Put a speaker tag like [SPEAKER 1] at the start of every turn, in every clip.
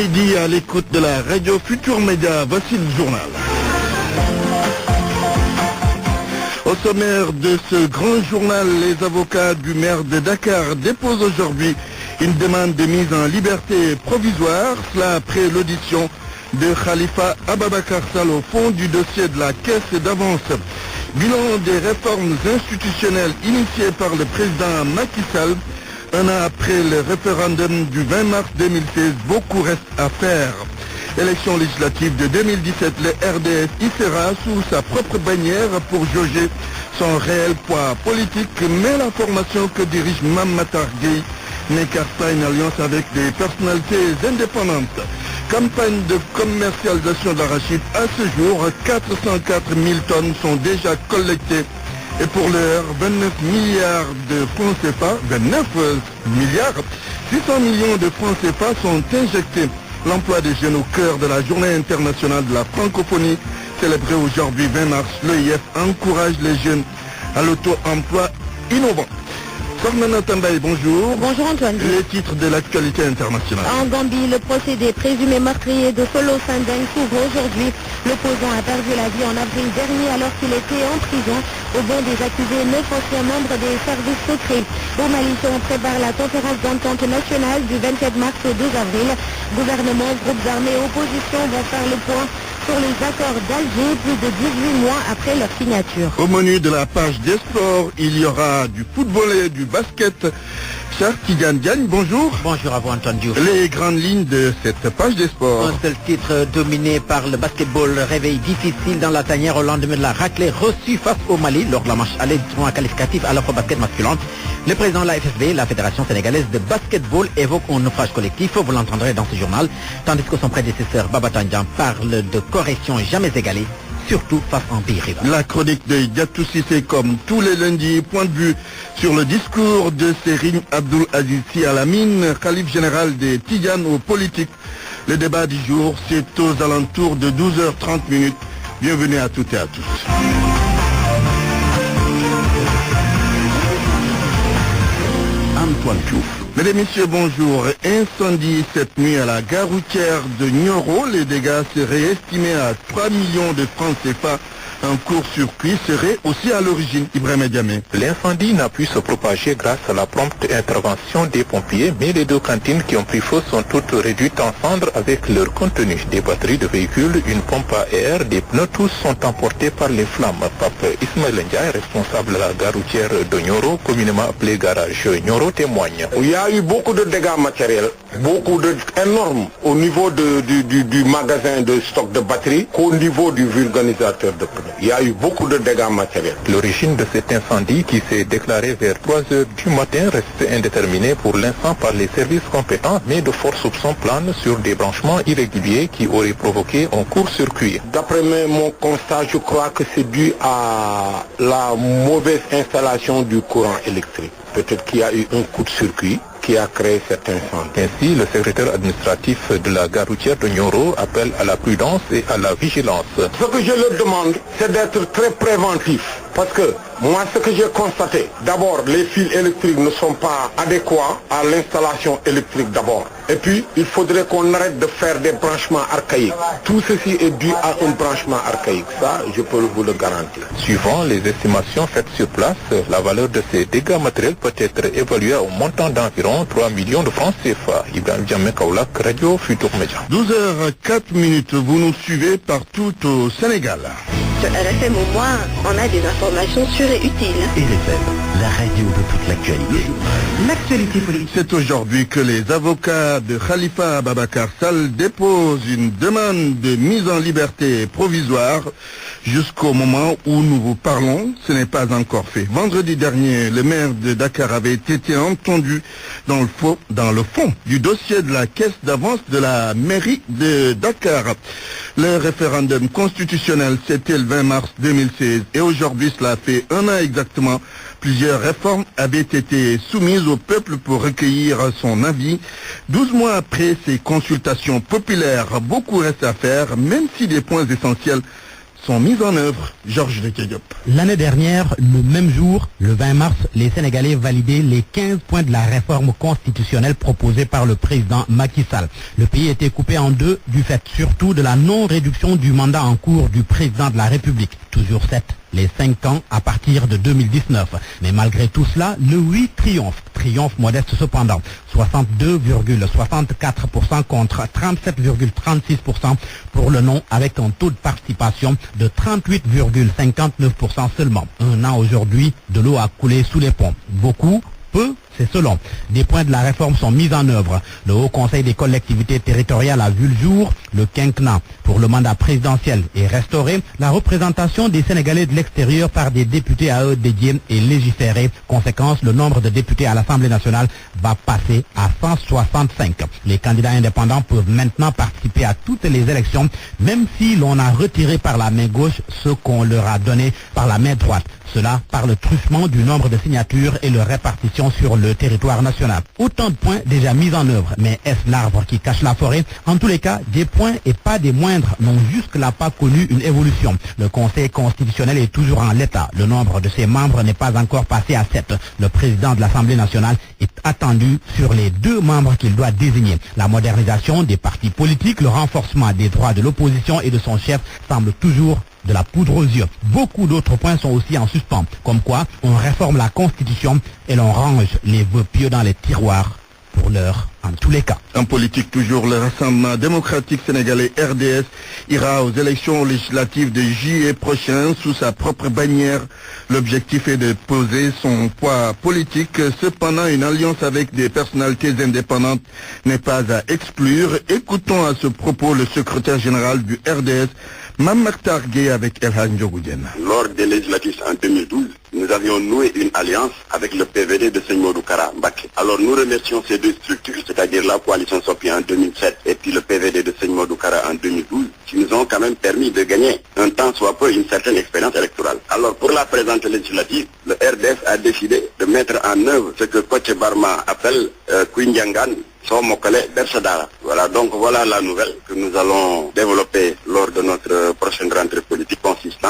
[SPEAKER 1] Midi à l'écoute de la radio Futur Média, voici le journal. Au sommaire de ce grand journal, les avocats du maire de Dakar déposent aujourd'hui une demande de mise en liberté provisoire, cela après l'audition de Khalifa Ababakar Sall au fond du dossier de la caisse d'avance. Bilan des réformes institutionnelles initiées par le président Macky Sall. Un an après le référendum du 20 mars 2016, beaucoup reste à faire. Élection législative de 2017, le RDS y sera sous sa propre bannière pour jauger son réel poids politique, mais la formation que dirige Mame Matar Gueye n'écarte pas une alliance avec des personnalités indépendantes. Campagne de commercialisation d'arachide à ce jour, 404 000 tonnes sont déjà collectées. Et pour l'heure, 29 milliards de francs CFA, 29 milliards, 600 millions de francs CFA sont injectés. L'emploi des jeunes au cœur de la journée internationale de la francophonie, célébrée aujourd'hui 20 mars, l'EIF encourage les jeunes à l'auto-emploi innovant. Sormana Tambaye, bonjour.
[SPEAKER 2] Bonjour Antoine.
[SPEAKER 1] Les titres de l'actualité internationale.
[SPEAKER 2] En Gambie, le procès des présumés meurtriers de Solo Sandeng s'ouvre aujourd'hui. L'opposant a perdu la vie en avril dernier alors qu'il était en prison. Au banc des accusés, 9 anciens membres des services secrets. Au Mali, on prépare la conférence d'entente nationale du 24 mars au 2 avril. Gouvernement, groupes armés, opposition vont faire le point sur les accords d'Alger plus de 18 mois après leur signature.
[SPEAKER 1] Au menu de la page des sports, il y aura du football et du basket. Cher Tidiane Diagne, bonjour.
[SPEAKER 3] Bonjour à vous Antoine Diouf.
[SPEAKER 1] Les grandes lignes de cette page des sports.
[SPEAKER 3] Un seul titre dominé par le basketball. Réveil difficile dans la tanière au lendemain de la raclée reçue face au Mali lors de la manche aller du tournoi qualificatif à l'afro-basket masculin. Le président de la FSB, la Fédération sénégalaise de basketball, évoque un naufrage collectif, vous l'entendrez dans ce journal, tandis que son prédécesseur Baba Tandian parle de correction jamais égalée, surtout face à un pays rival.
[SPEAKER 1] La chronique de Yatou Sissé, comme tous les lundis, point de vue sur le discours de Serigne Abdoul Aziz Sy Al Amine, calife général des Tidianes aux politiques. Le débat du jour, c'est aux alentours de 12h30. Bienvenue à toutes et à tous. Antoine Diouf. Mesdames et messieurs, bonjour. Incendie cette nuit à la gare routière de Nioro. Les dégâts seraient estimés à 3 millions de francs CFA. Un court-circuit serait aussi à l'origine. Ibrahim Diamé.
[SPEAKER 4] L'incendie n'a pu se propager grâce à la prompte intervention des pompiers, mais les deux cantines qui ont pris feu sont toutes réduites en cendres avec leur contenu. Des batteries de véhicules, une pompe à air, des pneus, tous sont emportés par les flammes. Pape Ismaël Ndiaye, responsable de la gare routière de Nioro, communément appelée garage Nioro, témoigne.
[SPEAKER 5] Il y a eu beaucoup de dégâts matériels, énormes au niveau du magasin de stock de batteries qu'au niveau du vulcanisateur de pneus. Il y a eu beaucoup de dégâts matériels.
[SPEAKER 4] L'origine de cet incendie qui s'est déclaré vers 3 heures du matin reste indéterminée pour l'instant par les services compétents, mais de forts soupçons planent sur des branchements irréguliers qui auraient provoqué un court-circuit.
[SPEAKER 5] D'après mon constat, je crois que c'est dû à la mauvaise installation du courant électrique. Peut-être qu'il y a eu un coup de circuit qui a créé cet incendie.
[SPEAKER 4] Ainsi, le secrétaire administratif de la gare routière de Nioro appelle à la prudence et à la vigilance.
[SPEAKER 5] Ce que je leur demande, c'est d'être très préventif. Parce que moi, ce que j'ai constaté, d'abord, les fils électriques ne sont pas adéquats à l'installation électrique d'abord. Et puis, il faudrait qu'on arrête de faire des branchements archaïques. Tout ceci est dû à un branchement archaïque. Ça, je peux vous le garantir.
[SPEAKER 4] Suivant les estimations faites sur place, la valeur de ces dégâts matériels peut être évaluée au montant d'environ 3 millions de francs CFA. Ibrahim Diamé Kaoulak, Radio Futur Média.
[SPEAKER 1] 12h04, vous nous suivez partout au Sénégal.
[SPEAKER 2] Sur RFM au moins, on a des informations sûres et utiles.
[SPEAKER 6] RFM, la radio de toute l'actualité.
[SPEAKER 2] L'actualité politique.
[SPEAKER 1] C'est aujourd'hui que les avocats de Khalifa Ababakar Sall déposent une demande de mise en liberté provisoire. Jusqu'au moment où nous vous parlons, ce n'est pas encore fait. Vendredi dernier, le maire de Dakar avait été entendu dans le fond du dossier de la caisse d'avance de la mairie de Dakar. Le référendum constitutionnel, c'était le 20 mars 2016 et aujourd'hui, cela fait un an exactement. Plusieurs réformes avaient été soumises au peuple pour recueillir son avis. 12 mois après ces consultations populaires, beaucoup reste à faire, même si des points essentiels sont mises en œuvre. Georges de Diop.
[SPEAKER 3] L'année dernière, le même jour, le 20 mars, les Sénégalais validaient les 15 points de la réforme constitutionnelle proposée par le président Macky Sall. Le pays était coupé en deux du fait surtout de la non-réduction du mandat en cours du président de la République. Toujours 7, les 5 ans à partir de 2019. Mais malgré tout cela, le oui triomphe. Triomphe modeste cependant. 62,64% contre 37,36% pour le non, avec un taux de participation de 38,59% seulement. Un an aujourd'hui, de l'eau a coulé sous les ponts. Beaucoup, peu, c'est selon. Des points de la réforme sont mis en œuvre. Le Haut Conseil des collectivités territoriales a vu le jour. Le quinquennat pour le mandat présidentiel est restauré. La représentation des Sénégalais de l'extérieur par des députés à eux dédiés est légiférée. Conséquence, le nombre de députés à l'Assemblée nationale va passer à 165. Les candidats indépendants peuvent maintenant participer à toutes les élections, même si l'on a retiré par la main gauche ce qu'on leur a donné par la main droite. Cela par le truchement du nombre de signatures et leur répartition sur le territoire national. Autant de points déjà mis en œuvre. Mais est-ce l'arbre qui cache la forêt? En tous les cas, des points et pas des moindres n'ont jusque-là pas connu une évolution. Le Conseil constitutionnel est toujours en l'état. Le nombre de ses membres n'est pas encore passé à 7. Le président de l'Assemblée nationale est attendu sur les 2 membres qu'il doit désigner. La modernisation des partis politiques, le renforcement des droits de l'opposition et de son chef semble toujours de la poudre aux yeux. Beaucoup d'autres points sont aussi en suspens, comme quoi on réforme la Constitution et l'on range les vœux pieux dans les tiroirs pour l'heure, en tous les cas.
[SPEAKER 1] En politique, toujours, le Rassemblement démocratique sénégalais RDS ira aux élections législatives de juillet prochain sous sa propre bannière. L'objectif est de poser son poids politique. Cependant, une alliance avec des personnalités indépendantes n'est pas à exclure. Écoutons à ce propos le secrétaire général du RDS, Mame Mactar Gueye, avec El Hadj Ndiogou Diène.
[SPEAKER 7] Lors des législatives en 2012, nous avions noué une alliance avec le PVD de Serigne Modou Kara Mbacké. Alors nous remercions ces 2 structures, c'est-à-dire la coalition Sopi en 2007 et puis le PVD de Serigne Modou Kara en 2012, qui nous ont quand même permis de gagner un temps soit peu une certaine expérience électorale. Alors pour la présente législative, le RDS a décidé de mettre en œuvre ce que Koche Barma appelle Kouindiangan, Voilà, donc voilà la nouvelle que nous allons développer lors de notre prochaine rentrée politique, consistant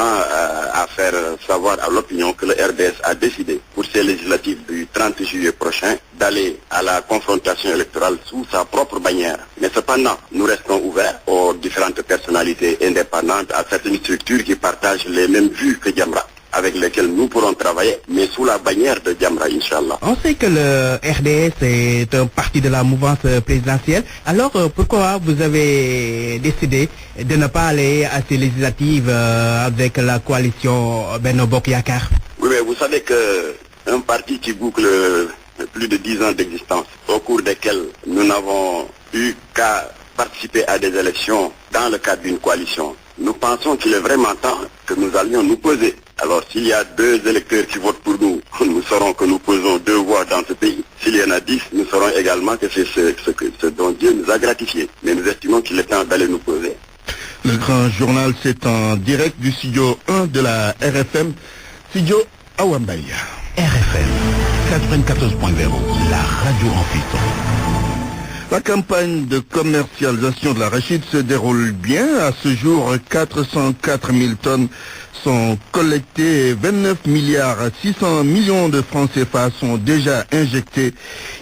[SPEAKER 7] à faire savoir à l'opinion que le RDS a décidé pour ces législatives du 30 juillet prochain d'aller à la confrontation électorale sous sa propre bannière. Mais cependant, nous restons ouverts aux différentes personnalités indépendantes, à certaines structures qui partagent les mêmes vues que Jamra, avec lesquels nous pourrons travailler, mais sous la bannière de Jamra, Inch'Allah.
[SPEAKER 8] On sait que le RDS est un parti de la mouvance présidentielle. Alors, pourquoi vous avez décidé de ne pas aller à ces législatives avec la coalition Benno Bokk Yakaar?
[SPEAKER 7] Oui, mais vous savez que un parti qui boucle plus de 10 ans d'existence, au cours desquels nous n'avons eu qu'à participer à des élections dans le cadre d'une coalition, nous pensons qu'il est vraiment temps que nous allions nous poser. Alors s'il y a 2 électeurs qui votent pour nous, nous saurons que nous posons 2 voix dans ce pays. S'il y en a 10, nous saurons également que c'est ce dont Dieu nous a gratifié. Mais nous estimons qu'il est temps d'aller nous poser.
[SPEAKER 1] Le grand journal, c'est en direct du studio 1 de la RFM, studio Awambaya.
[SPEAKER 6] RFM 94.0, la radio en fiston.
[SPEAKER 1] La campagne de commercialisation de l'arachide se déroule bien. À ce jour, 404 000 tonnes sont collectées et 29 milliards 600 millions de francs CFA sont déjà injectés.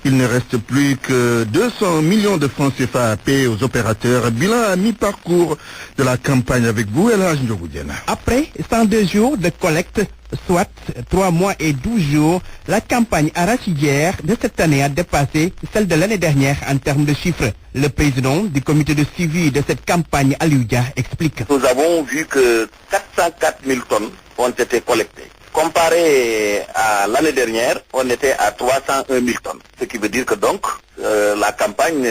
[SPEAKER 1] Il ne reste plus que 200 millions de francs CFA à payer aux opérateurs. Bilan à mi-parcours de la campagne avec vous, El Hadj Ndiogou Diène.
[SPEAKER 8] Après 102 jours de collecte, soit 3 mois et 12 jours, la campagne arachidière de cette année a dépassé celle de l'année dernière en termes de chiffres. Le président du comité de suivi de cette campagne, Aliou Dia, explique.
[SPEAKER 7] Nous avons vu que 404 000 tonnes ont été collectées. Comparé à l'année dernière, on était à 301 000 tonnes. Ce qui veut dire que donc, la campagne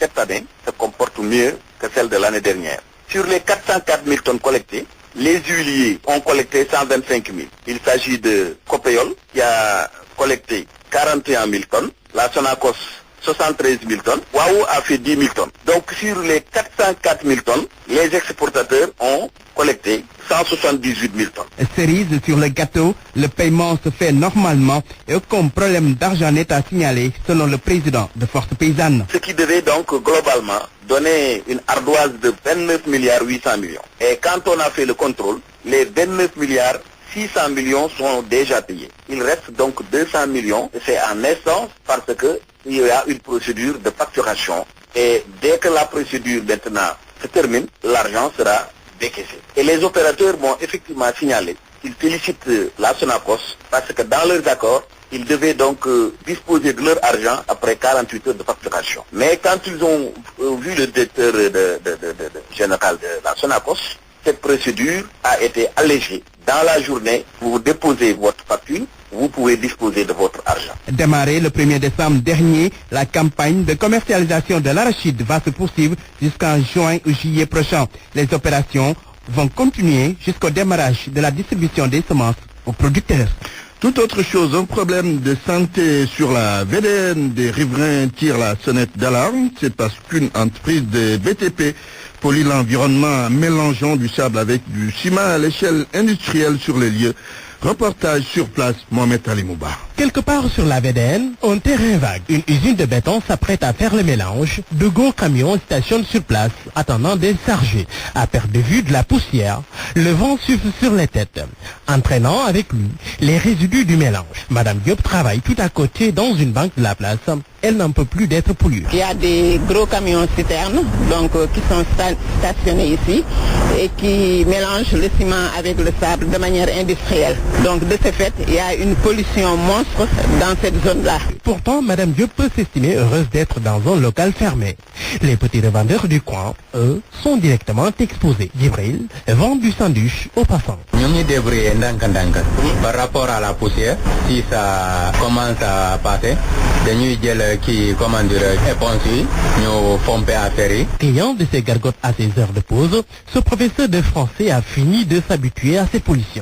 [SPEAKER 7] cette année se comporte mieux que celle de l'année dernière. Sur les 404 000 tonnes collectées, les huiliers ont collecté 125 000. Il s'agit de Copéol qui a collecté 41 000 tonnes, la Sonacos 73 000 tonnes, Waou a fait 10 000 tonnes. Donc sur les 404 000 tonnes, les exportateurs ont collecté 178 000 tonnes.
[SPEAKER 8] Cerise sur le gâteau, le paiement se fait normalement et aucun problème d'argent n'est à signaler selon le président de Force Paysanne.
[SPEAKER 7] Ce qui devait donc globalement donnait une ardoise de 29 milliards 800 millions. Et quand on a fait le contrôle, les 29 milliards 600 millions sont déjà payés. Il reste donc 200 millions. C'est en essence parce qu'il y a une procédure de facturation. Et dès que la procédure maintenant se termine, l'argent sera décaissé. Et les opérateurs m'ont effectivement signalé qu'ils félicitent la Sonacos parce que dans leurs accords, ils devaient donc disposer de leur argent après 48 heures de facturation. Mais quand ils ont vu le directeur général de la Sonacos, cette procédure a été allégée. Dans la journée, vous déposez votre facture, vous pouvez disposer de votre argent.
[SPEAKER 8] Démarré le 1er décembre dernier, la campagne de commercialisation de l'arachide va se poursuivre jusqu'en juin ou juillet prochain. Les opérations vont continuer jusqu'au démarrage de la distribution des semences aux producteurs.
[SPEAKER 1] Tout autre chose, un problème de santé sur la VDN des riverains tire la sonnette d'alarme. C'est parce qu'une entreprise de BTP pollue l'environnement mélangeant du sable avec du ciment à l'échelle industrielle sur les lieux. Reportage sur place, Mohamed Ali Mouba.
[SPEAKER 9] Quelque part sur la VDN, un terrain vague. Une usine de béton s'apprête à faire le mélange. De gros camions stationnent sur place, attendant des chargés. À perte de vue de la poussière, le vent souffle sur les têtes, entraînant avec lui les résidus du mélange. Madame Diop travaille tout à côté dans une banque de la place. Elle n'en peut plus d'être polluée.
[SPEAKER 10] Il y a des gros camions citernes qui sont stationnés ici et qui mélangent le ciment avec le sable de manière industrielle. Donc de ce fait, il y a une pollution monstre dans cette zone-là.
[SPEAKER 9] Pourtant, Madame Diop peut s'estimer heureuse d'être dans un local fermé. Les petits revendeurs du coin, eux, sont directement exposés. Gibril vend du sandwich aux passants.
[SPEAKER 11] Nous débrouillons par rapport à la poussière. Si ça commence à passer, nous qui, comment dire, éponge, nous pomper à ferry.
[SPEAKER 9] Client de ces gargotes à ses heures de pause, ce professeur de français a fini de s'habituer à ces pollutions.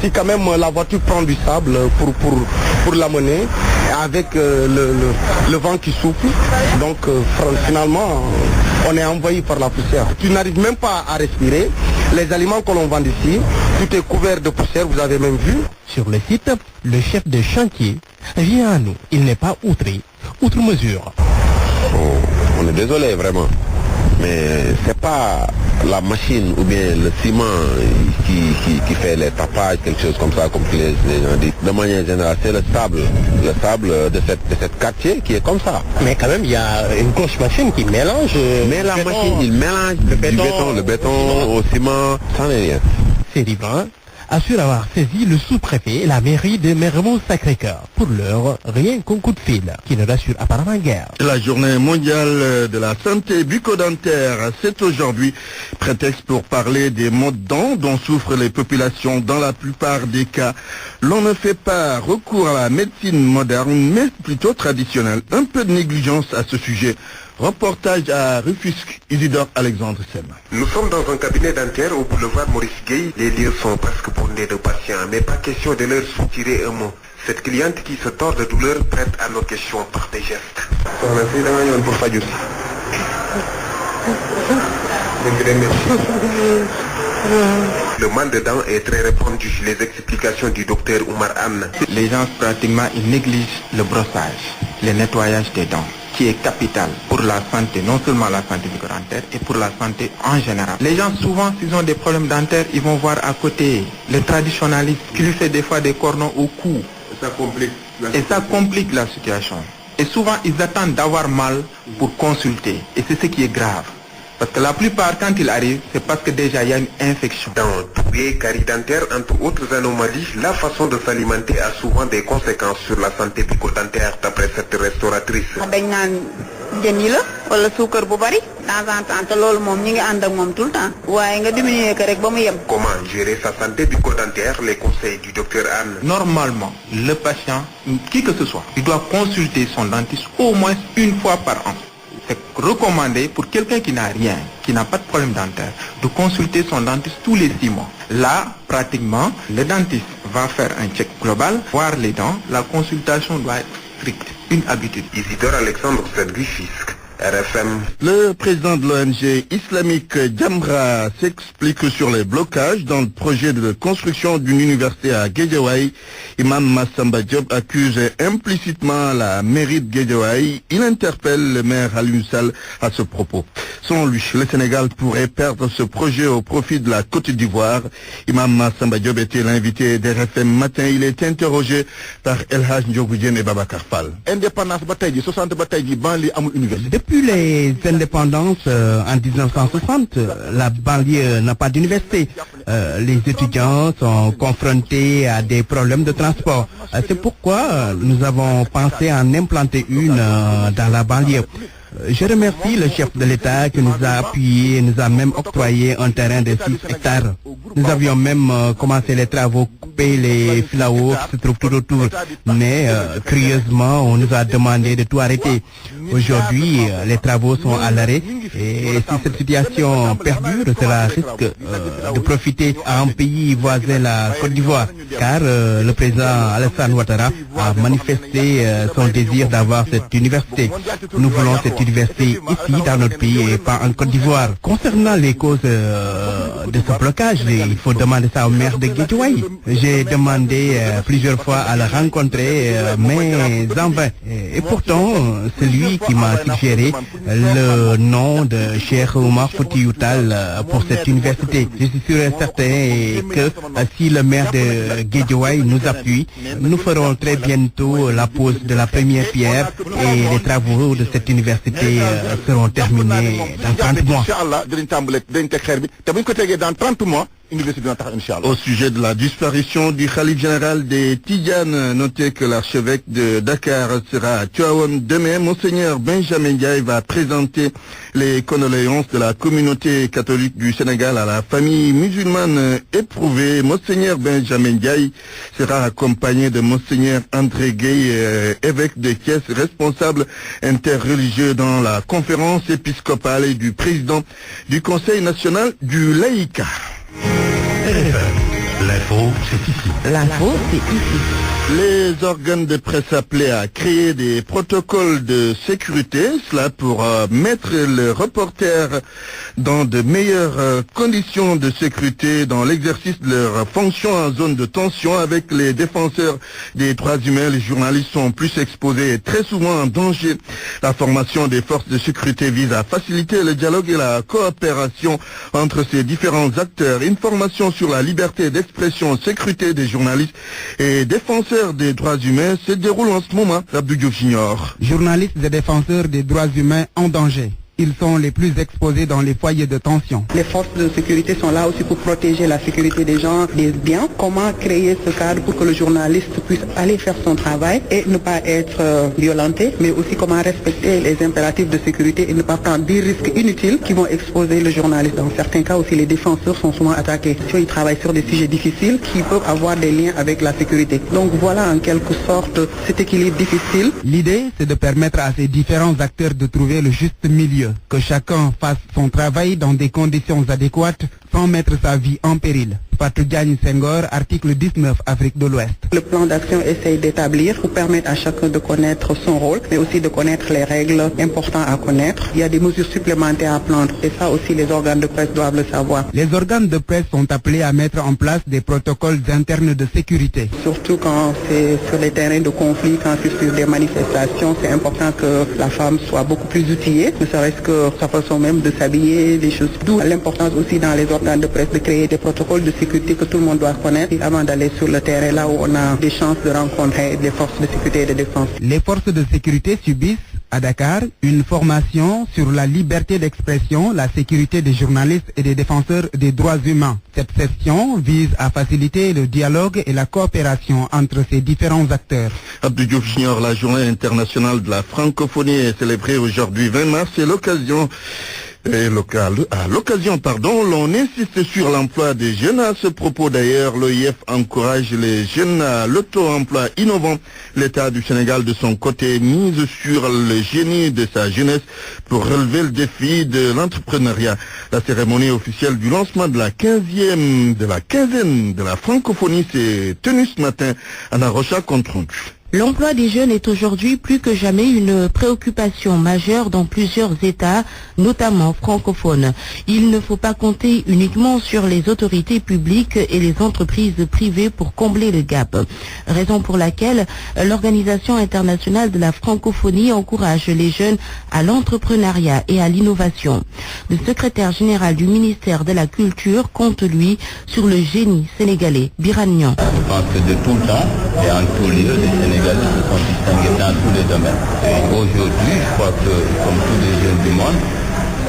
[SPEAKER 5] Si quand même la voiture prend du sable pour l'amener, avec le vent qui souffle, donc finalement on est envahi par la poussière. Tu n'arrives même pas à respirer. Les aliments que l'on vend ici, tout est couvert de poussière, vous avez même vu.
[SPEAKER 9] Sur le site, le chef de chantier vient à nous. Il n'est pas outre mesure.
[SPEAKER 12] On est désolé vraiment, mais c'est pas la machine ou bien le ciment qui fait les tapages, quelque chose comme ça, comme les gens disent. De manière générale, c'est le sable de cette quartier qui est comme ça.
[SPEAKER 9] Mais quand même, il y a une grosse machine qui mélange.
[SPEAKER 12] Mais la machine, il mélange le béton au ciment, ça n'est rien.
[SPEAKER 9] Ces riverains assure avoir saisi le sous-préfet et la mairie de Mermoz-Sacré-Cœur. Pour l'heure, rien qu'un coup de fil, qui ne rassure apparemment guère.
[SPEAKER 1] La journée mondiale de la santé bucco-dentaire, c'est aujourd'hui prétexte pour parler des maux de dents dont souffrent les populations. Dans la plupart des cas, l'on ne fait pas recours à la médecine moderne, mais plutôt traditionnelle. Un peu de négligence à ce sujet. Reportage à Rufisque, Isidore Alexandre Sem.
[SPEAKER 13] Nous sommes dans un cabinet dentaire au boulevard Maurice Gueye. Les lieux sont presque bondés de patients, mais pas question de leur soutirer un mot. Cette cliente qui se tord de douleur prête à nos questions par des gestes. Le mal de dents est très répandu. Les explications du docteur Oumar Anne.
[SPEAKER 14] Les gens pratiquement ils négligent le brossage, le nettoyage des dents, qui est capital pour la santé, non seulement la santé bucco-dentaire, et pour la santé en général. Les gens, souvent, s'ils ont des problèmes dentaires, ils vont voir à côté le traditionnaliste qui lui fait des fois des cordons au cou. Et ça complique la situation. Et souvent, ils attendent d'avoir mal pour consulter. Et c'est ce qui est grave. Parce que la plupart, quand ils arrivent, c'est parce que déjà il y a une infection.
[SPEAKER 13] Dans trouée, carie dentaire, entre autres anomalies, la façon de s'alimenter a souvent des conséquences sur la santé bucco-dentaire, d'après cette restauratrice. Comment gérer sa santé bucco-dentaire, les conseils du docteur Anne?
[SPEAKER 14] Normalement, le patient, qui que ce soit, il doit consulter son dentiste au moins une fois par an. C'est recommandé pour quelqu'un qui n'a rien, qui n'a pas de problème dentaire, de consulter son dentiste tous les 6 mois. Là, pratiquement, le dentiste va faire un check global, voir les dents. La consultation doit être stricte, une habitude.
[SPEAKER 13] Isidore Alexandre Rufisque. RFM.
[SPEAKER 1] Le président de l'ONG islamique Jamra s'explique sur les blocages dans le projet de construction d'une université à Guédiawaye. Imam Massamba Diop accuse implicitement la mairie de Guédiawaye. Il interpelle le maire Aliou Sall à ce propos. Selon lui, le Sénégal pourrait perdre ce projet au profit de la Côte d'Ivoire. Imam Massamba Diop était l'invité d'RFM Matin. Il est interrogé par El Hadj Ndiogou Diène et Babacar Fall.
[SPEAKER 15] Indépendance bataille 60 bataille banlieue amul université.
[SPEAKER 8] Depuis les indépendances en 1960, la banlieue n'a pas d'université. Les étudiants sont confrontés à des problèmes de transport. C'est pourquoi nous avons pensé en implanter une dans la banlieue. Je remercie le chef de l'État qui nous a appuyés, nous a même octroyé un terrain de 6 hectares. Nous avions même commencé les travaux, couper les fils à eau qui se trouvent tout autour. Mais curieusement, on nous a demandé de tout arrêter. Aujourd'hui, les travaux sont à l'arrêt et si cette situation perdure, cela risque de profiter à un pays voisin, la Côte d'Ivoire. Car le président Alassane Ouattara a manifesté son désir d'avoir cette université. Nous voulons cette université ici dans notre pays et pas en Côte d'Ivoire. Concernant les causes de ce blocage, il faut demander ça au maire de Guédiawaye. J'ai demandé plusieurs fois à le rencontrer, mais en vain. Et pourtant, c'est lui qui m'a suggéré le nom de Cheikh Oumar Foutiyou Tall pour cette université. Je suis sûr et certain que si le maire de Guédiawaye nous appuie, nous ferons très bientôt la pose de la première pierre et les travaux de cette université seront terminés dans 30 mois.
[SPEAKER 1] Au sujet de la disparition du khalife général des Tidjanes, notez que l'archevêque de Dakar sera à Tivaouane demain. Monseigneur Benjamin Ndiaye va présenter les condoléances de la communauté catholique du Sénégal à la famille musulmane éprouvée. Monseigneur Benjamin Ndiaye sera accompagné de Monseigneur André Gueye, évêque de Thiès, responsable interreligieux dans la conférence épiscopale et du président du Conseil national du laïcat.
[SPEAKER 6] RFM, l'info, c'est ici.
[SPEAKER 2] L'info, c'est ici.
[SPEAKER 1] Les organes de presse appelés à créer des protocoles de sécurité, cela pour mettre les reporters dans de meilleures conditions de sécurité dans l'exercice de leurs fonctions en zone de tension. Avec les défenseurs des droits humains, les journalistes sont plus exposés et très souvent en danger. La formation des forces de sécurité vise à faciliter le dialogue et la coopération entre ces différents acteurs. Une formation sur la liberté d'expression, sécurité des journalistes et défenseurs des droits humains se déroule en ce moment. Abdou Diouf Junior.
[SPEAKER 8] Journalistes et défenseurs des droits humains en danger. Ils sont les plus exposés dans les foyers de tension.
[SPEAKER 10] Les forces de sécurité sont là aussi pour protéger la sécurité des gens, des biens. Comment créer ce cadre pour que le journaliste puisse aller faire son travail et ne pas être violenté, mais aussi comment respecter les impératifs de sécurité et ne pas prendre des risques inutiles qui vont exposer le journaliste. Dans certains cas aussi, les défenseurs sont souvent attaqués. Ils travaillent sur des sujets difficiles qui peuvent avoir des liens avec la sécurité. Donc voilà en quelque sorte cet équilibre difficile.
[SPEAKER 8] L'idée, c'est de permettre à ces différents acteurs de trouver le juste milieu. Que chacun fasse son travail dans des conditions adéquates sans mettre sa vie en péril. Fatou Diagne Senghor, article 19, Afrique de l'Ouest.
[SPEAKER 10] Le plan d'action essaye d'établir pour permettre à chacun de connaître son rôle, mais aussi de connaître les règles importantes à connaître. Il y a des mesures supplémentaires à prendre et ça aussi les organes de presse doivent le savoir.
[SPEAKER 8] Les organes de presse sont appelés à mettre en place des protocoles internes de sécurité.
[SPEAKER 10] Surtout quand c'est sur les terrains de conflit, quand c'est sur des manifestations, c'est important que la femme soit beaucoup plus outillée, ne serait-ce que sa façon même de s'habiller, des choses. D'où l'importance aussi dans les organes de presse de créer des protocoles de sécurité que tout le monde doit connaître avant d'aller sur le terrain là où on a des chances de rencontrer des forces de sécurité et de défense.
[SPEAKER 8] Les forces de sécurité subissent à Dakar une formation sur la liberté d'expression, la sécurité des journalistes et des défenseurs des droits humains. Cette session vise à faciliter le dialogue et la coopération entre ces différents acteurs.
[SPEAKER 1] Abdou Diouf Junior, la journée internationale de la francophonie est célébrée aujourd'hui 20 mars. C'est l'occasion l'on insiste sur l'emploi des jeunes. À ce propos d'ailleurs, l'OIF encourage les jeunes à l'auto-emploi innovant. L'État du Sénégal de son côté mise sur le génie de sa jeunesse pour relever le défi de l'entrepreneuriat. La cérémonie officielle du lancement de la quinzaine de la francophonie s'est tenue ce matin à La Rocha compte rendu.
[SPEAKER 16] L'emploi des jeunes est aujourd'hui plus que jamais une préoccupation majeure dans plusieurs États, notamment francophones. Il ne faut pas compter uniquement sur les autorités publiques et les entreprises privées pour combler le gap. Raison pour laquelle l'Organisation internationale de la francophonie encourage les jeunes à l'entrepreneuriat et à l'innovation. Le secrétaire général du ministère de la Culture compte, lui, sur le génie sénégalais. Biragnan.
[SPEAKER 11] Je pense que de tout le temps et en tout lieu, les Sénégalais se sont distingués dans tous les domaines. Et aujourd'hui, je crois que, comme tous les jeunes du monde,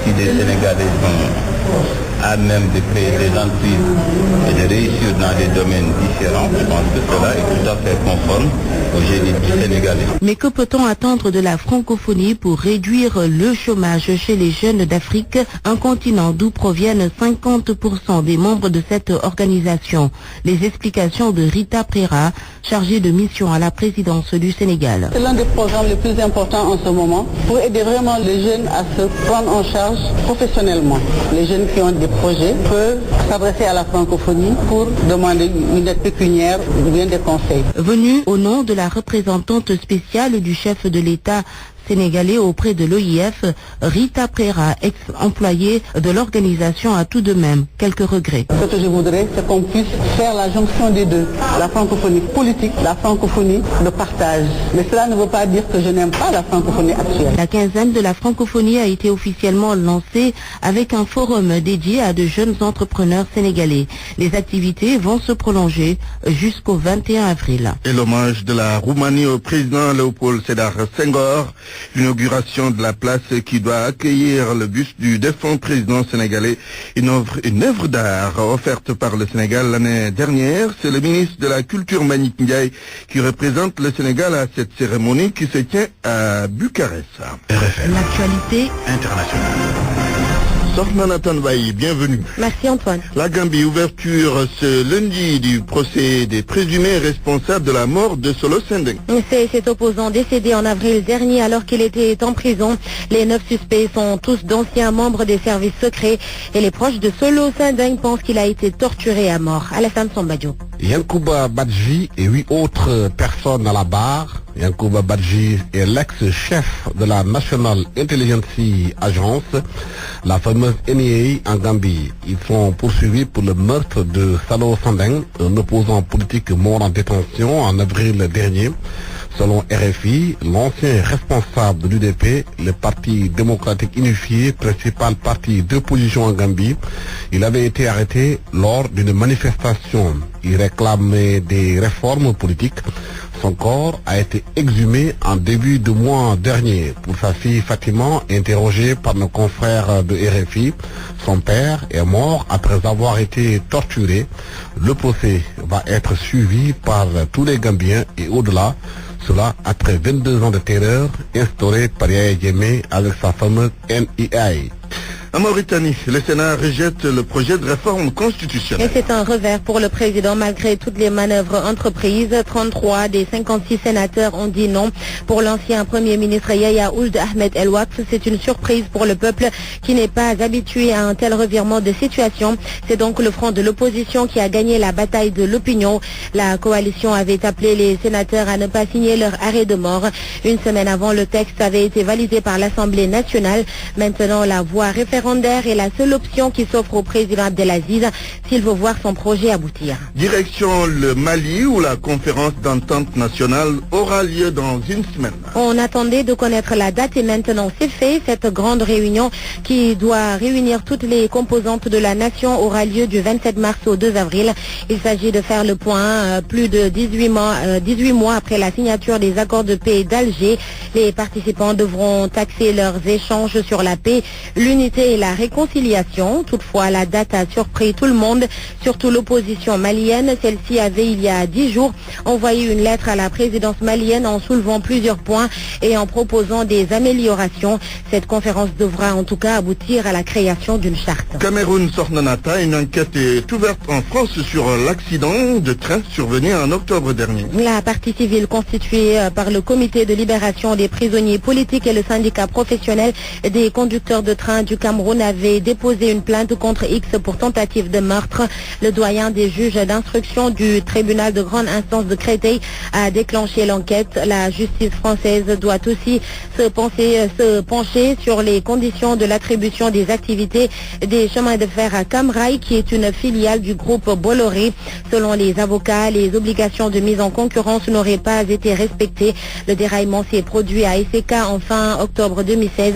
[SPEAKER 11] si les Sénégalais sont à même de créer des entreprises et de réussir dans des domaines différents, je pense que cela est tout à fait conforme au génie du Sénégalais.
[SPEAKER 16] Mais que peut-on attendre de la francophonie pour réduire le chômage chez les jeunes d'Afrique, un continent d'où proviennent 50% des membres de cette organisation? Les explications de Rita Prera, chargée de mission à la présidence du Sénégal.
[SPEAKER 17] C'est l'un des programmes les plus importants en ce moment pour aider vraiment les jeunes à se prendre en charge professionnellement. Les jeunes qui ont des projets peuvent s'adresser à la francophonie pour demander une aide pécuniaire ou bien des conseils.
[SPEAKER 16] Venue au nom de la représentante spéciale du chef de l'État sénégalais auprès de l'OIF, Rita Prera, ex-employée de l'organisation, a tout de même quelques regrets.
[SPEAKER 17] Ce que je voudrais, c'est qu'on puisse faire la jonction des deux. La francophonie politique, la francophonie de partage. Mais cela ne veut pas dire que je n'aime pas la francophonie actuelle.
[SPEAKER 16] La quinzaine de la francophonie a été officiellement lancée avec un forum dédié à de jeunes entrepreneurs sénégalais. Les activités vont se prolonger jusqu'au 21 avril.
[SPEAKER 1] Et l'hommage de la Roumanie au président Léopold Sédar Senghor. L'inauguration de la place qui doit accueillir le buste du défunt président sénégalais, une œuvre d'art offerte par le Sénégal l'année dernière. C'est le ministre de la Culture Mbagnick Ndiaye qui représente le Sénégal à cette cérémonie qui se tient à Bucarest.
[SPEAKER 6] RFM.
[SPEAKER 16] L'actualité
[SPEAKER 6] internationale.
[SPEAKER 1] Sokhna Nathan Baye, bienvenue.
[SPEAKER 2] Merci Antoine.
[SPEAKER 1] La Gambie, ouverture ce lundi du procès des présumés responsables de la mort de Solo Sendeng.
[SPEAKER 2] C'est cet opposant décédé en avril dernier alors qu'il était en prison. Les 9 suspects sont tous d'anciens membres des services secrets et les proches de Solo Sendeng pensent qu'il a été torturé à mort. Alassane Sambadio.
[SPEAKER 18] Yankouba Badji et 8 autres personnes à la barre. Yankouba Badji est l'ex-chef de la National Intelligence Agence, la fameuse NIA en Gambie. Ils sont poursuivis pour le meurtre de Salo Sendeng, un opposant politique mort en détention en avril dernier. Selon RFI, l'ancien responsable de l'UDP, le Parti démocratique unifié, principal parti d'opposition en Gambie, il avait été arrêté lors d'une manifestation. Il réclamait des réformes politiques. Son corps a été exhumé en début de mois dernier. Pour sa fille Fatima, interrogée par nos confrères de RFI, son père est mort après avoir été torturé. Le procès va être suivi par tous les Gambiens et au-delà. Cela après 22 ans de terreur instaurée par Yahya Jammeh avec sa fameuse NIA.
[SPEAKER 1] En Mauritanie, le Sénat rejette le projet de réforme constitutionnelle.
[SPEAKER 2] Et c'est un revers pour le président malgré toutes les manœuvres entreprises. 33 des 56 sénateurs ont dit non. Pour l'ancien Premier ministre Yahya Ould Ahmed El Waqf, c'est une surprise pour le peuple qui n'est pas habitué à un tel revirement de situation. C'est donc le front de l'opposition qui a gagné la bataille de l'opinion. La coalition avait appelé les sénateurs à ne pas signer leur arrêt de mort. Une semaine avant, le texte avait été validé par l'Assemblée nationale. Maintenant, la voie référendaire est la seule option qui s'offre au président Abdelaziz s'il veut voir son projet aboutir.
[SPEAKER 1] Direction le Mali où la conférence d'entente nationale aura lieu dans une semaine.
[SPEAKER 2] On attendait de connaître la date et maintenant c'est fait. Cette grande réunion qui doit réunir toutes les composantes de la nation aura lieu du 27 mars au 2 avril. Il s'agit de faire le point plus de 18 mois après la signature des accords de paix d'Alger. Les participants devront axer leurs échanges sur la paix, l'unité et la réconciliation. Toutefois, la date a surpris tout le monde, surtout l'opposition malienne. Celle-ci avait, il y a 10 jours, envoyé une lettre à la présidence malienne en soulevant plusieurs points et en proposant des améliorations. Cette conférence devra en tout cas aboutir à la création d'une charte.
[SPEAKER 1] Cameroun, Sornanata, une enquête est ouverte en France sur l'accident de train survenu en octobre dernier.
[SPEAKER 2] La partie civile constituée par le comité de libération des prisonniers politiques et le syndicat professionnel des conducteurs de train du Cameroun Cameroun avait déposé une plainte contre X pour tentative de meurtre. Le doyen des juges d'instruction du tribunal de grande instance de Créteil a déclenché l'enquête. La justice française doit aussi se pencher sur les conditions de l'attribution des activités des chemins de fer à Camrail, qui est une filiale du groupe Bolloré. Selon les avocats, les obligations de mise en concurrence n'auraient pas été respectées. Le déraillement s'est produit à SK en fin octobre 2016.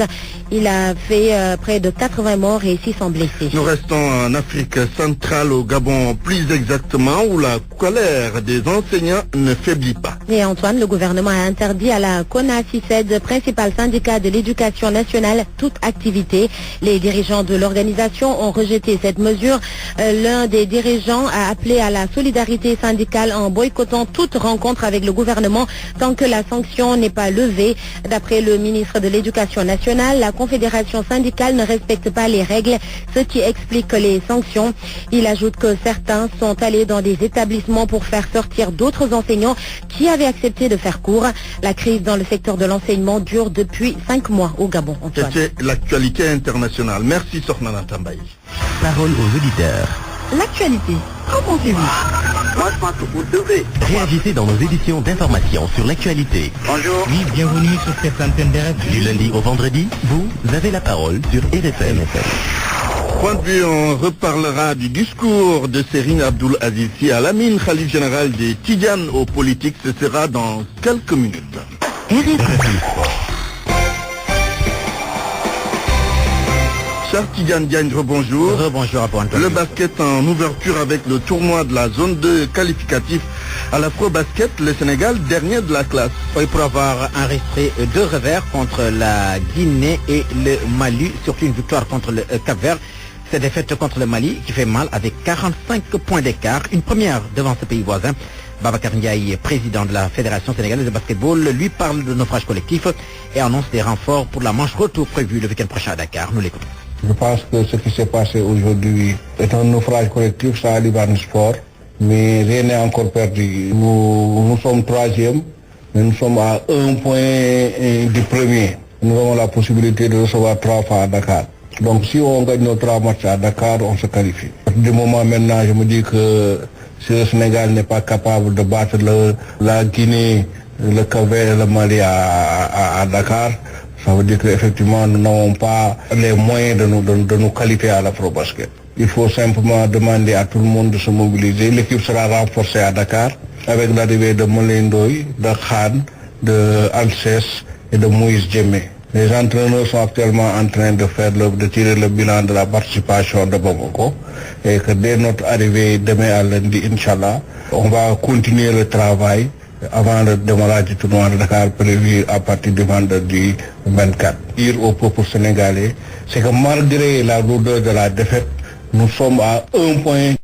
[SPEAKER 2] Il a fait près de 80 morts et 600 blessés.
[SPEAKER 1] Nous restons en Afrique centrale, au Gabon plus exactement, où la colère des enseignants ne faiblit pas.
[SPEAKER 2] Et Antoine, le gouvernement a interdit à la CONACYSED, principal syndicat de l'éducation nationale, toute activité. Les dirigeants de l'organisation ont rejeté cette mesure. L'un des dirigeants a appelé à la solidarité syndicale en boycottant toute rencontre avec le gouvernement tant que la sanction n'est pas levée. D'après le ministre de l'Éducation nationale, la confédération syndicale ne respecte pas les règles, ce qui explique les sanctions. Il ajoute que certains sont allés dans des établissements pour faire sortir d'autres enseignants qui avaient accepté de faire cours. La crise dans le secteur de l'enseignement dure depuis 5 mois au Gabon.
[SPEAKER 1] C'était l'actualité internationale. Merci Sornana Tambaye.
[SPEAKER 6] Parole aux auditeurs.
[SPEAKER 2] L'actualité, qu'en pensez-vous?
[SPEAKER 7] Moi, je pense que vous devez.
[SPEAKER 6] Réagissez dans nos éditions d'information sur l'actualité.
[SPEAKER 7] Bonjour.
[SPEAKER 9] Oui, bienvenue sur cette antenne d'RFM.
[SPEAKER 6] Du lundi au vendredi, vous avez la parole sur RFM.
[SPEAKER 1] Point de vue, on reparlera du discours de Serine Abdoul Aziz Sy à l'Amine, Khalif général des Tidjanes aux politiques. Ce sera dans quelques minutes. Cher Tidjane Diagne, rebonjour.
[SPEAKER 3] Rebonjour à vous, Antoine.
[SPEAKER 1] Le basket en ouverture avec le tournoi de la zone 2 qualificatif à l'Afro-Basket, le Sénégal dernier de la classe.
[SPEAKER 3] Oui, pour avoir enregistré 2 revers contre la Guinée et le Mali, surtout une victoire contre le Cap-Vert. Cette défaite contre le Mali qui fait mal avec 45 points d'écart, une première devant ce pays voisin. Babacar Ndiaye, président de la Fédération sénégalaise de basketball, lui parle de naufrage collectif et annonce des renforts pour la manche retour prévue le week-end prochain à Dakar. Nous l'écoutons.
[SPEAKER 19] Je pense que ce qui s'est passé aujourd'hui est un naufrage collectif, ça arrive en sport, mais rien n'est encore perdu. Nous sommes 3e, mais nous sommes à 1 point du premier. Nous avons la possibilité de recevoir 3 fois à Dakar. Donc si on gagne nos 3 matchs à Dakar, on se qualifie. Du moment maintenant, je me dis que si le Sénégal n'est pas capable de battre la Guinée, le Cap-Vert et le Mali à Dakar, ça veut dire qu'effectivement nous n'avons pas les moyens de nous qualifier à l'Afro-Basket. Il faut simplement demander à tout le monde de se mobiliser. L'équipe sera renforcée à Dakar avec l'arrivée de Molendoy, de Khan, de Alcès et de Moïse Djemé. Les entraîneurs sont actuellement en train de tirer le bilan de la participation de Bamako et que dès notre arrivée demain à lundi, Inch'Allah, on va continuer le travail avant le démarrage du tournoi de Dakar prévu à partir du vendredi 24. Dire au peuple sénégalais, c'est que malgré la lourdeur de la défaite, nous sommes à 1 point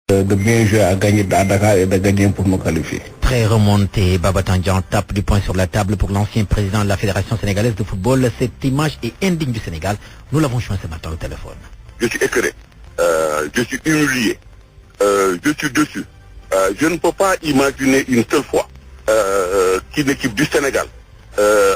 [SPEAKER 19] de bien jouer à gagner à Dakar et de gagner pour nous qualifier.
[SPEAKER 3] Très remonté, Baba Tandian tape du poing sur la table pour l'ancien président de la Fédération sénégalaise de football. Cette image est indigne du Sénégal. Nous l'avons joint ce matin au téléphone.
[SPEAKER 5] Je suis écœuré, je suis humilié, je suis dessus. Je ne peux pas imaginer une seule fois qu'une équipe du Sénégal,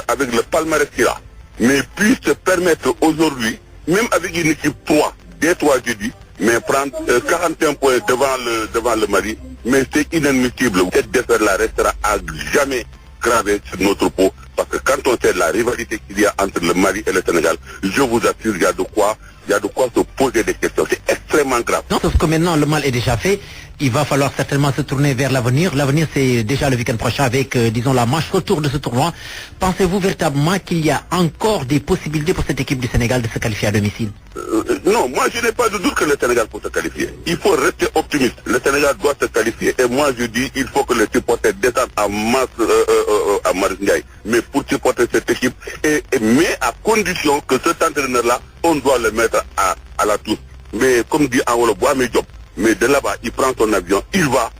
[SPEAKER 5] avec le palmarès qu'il a, mais puisse se permettre aujourd'hui, même avec une équipe 3, des 3 jeudi, mais prendre 41 points devant le Mali, mais c'est inadmissible. Cette défaite-là restera à jamais gravée sur notre peau, parce que quand on sait la rivalité qu'il y a entre le Mali et le Sénégal, je vous assure, il y a de quoi se poser des questions. C'est extrêmement grave.
[SPEAKER 3] Non, sauf que maintenant le mal est déjà fait. Il va falloir certainement se tourner vers l'avenir. L'avenir, c'est déjà le week-end prochain avec, disons, la manche retour de ce tournoi. Pensez-vous véritablement qu'il y a encore des possibilités pour cette équipe du Sénégal de se qualifier à domicile?
[SPEAKER 5] Non, moi je n'ai pas de doute que le Sénégal peut se qualifier. Il faut rester optimiste. Le Sénégal doit se qualifier. Et moi je dis, il faut que les supporters descendent en masse à Marisgaï. Mais pour supporter cette équipe, mais à condition que cet entraîneur-là, on doit le mettre à la touche. Mais comme dit Anwolo Bois, mais de là-bas, il prend son avion, il va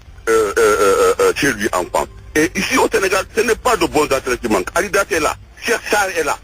[SPEAKER 5] chez lui en France. Et ici au Sénégal, ce n'est pas de bons entraîneurs qui manquent. Alidat est là, Cheikh Sarr est là,